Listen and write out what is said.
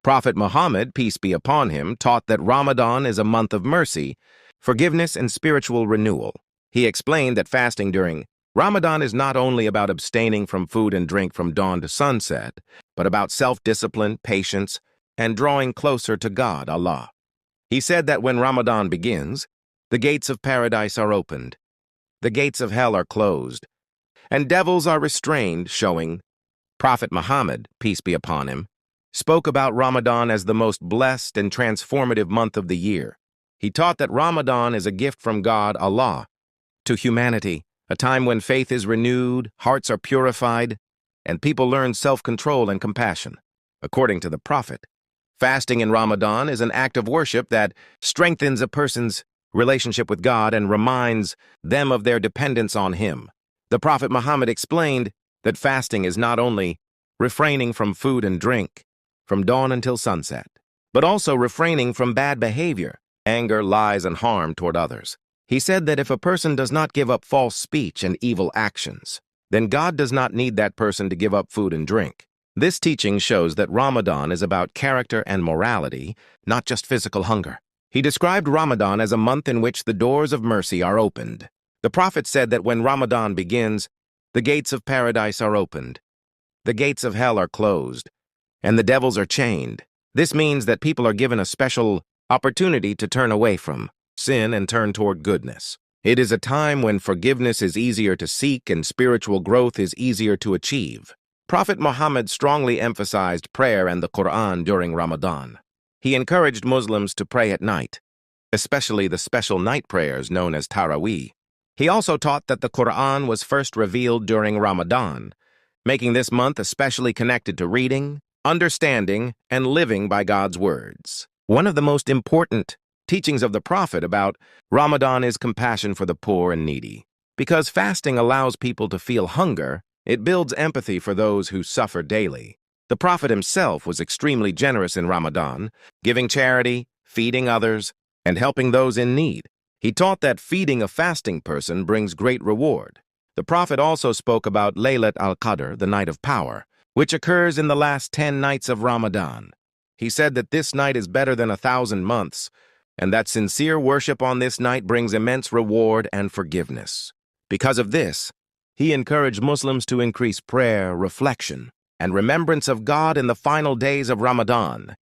Prophet Muhammad, peace be upon him, taught that Ramadan is a month of mercy, forgiveness, and spiritual renewal. He explained that fasting during Ramadan is not only about abstaining from food and drink from dawn to sunset, but about self-discipline, patience, and drawing closer to God, Allah. He said that when Ramadan begins, the gates of paradise are opened, the gates of hell are closed, and devils are restrained, showing Prophet Muhammad, peace be upon him, spoke about Ramadan as the most blessed and transformative month of the year. He taught that Ramadan is a gift from God, Allah, to humanity, a time when faith is renewed, hearts are purified, and people learn self-control and compassion. According to the Prophet, fasting in Ramadan is an act of worship that strengthens a person's relationship with God and reminds them of their dependence on Him. The Prophet Muhammad explained that fasting is not only refraining from food and drink from dawn until sunset, but also refraining from bad behavior, anger, lies, and harm toward others. He said that if a person does not give up false speech and evil actions, then God does not need that person to give up food and drink. This teaching shows that Ramadan is about character and morality, not just physical hunger. He described Ramadan as a month in which the doors of mercy are opened. The Prophet said that when Ramadan begins, the gates of paradise are opened, the gates of hell are closed, and the devils are chained. This means that people are given a special opportunity to turn away from sin and turn toward goodness. It is a time when forgiveness is easier to seek and spiritual growth is easier to achieve. Prophet Muhammad strongly emphasized prayer and the Quran during Ramadan. He encouraged Muslims to pray at night, especially the special night prayers known as Taraweeh. He also taught that the Quran was first revealed during Ramadan, making this month especially connected to reading, understanding, and living by God's words. One of the most important teachings of the Prophet about Ramadan is compassion for the poor and needy. Because fasting allows people to feel hunger, it builds empathy for those who suffer daily. The Prophet himself was extremely generous in Ramadan, giving charity, feeding others, and helping those in need. He taught that feeding a fasting person brings great reward. The Prophet also spoke about Laylat al-Qadr, the night of power, which occurs in the last 10 nights of Ramadan. He said that this night is better than 1,000 months, and that sincere worship on this night brings immense reward and forgiveness. Because of this, he encouraged Muslims to increase prayer, reflection, and remembrance of God in the final days of Ramadan.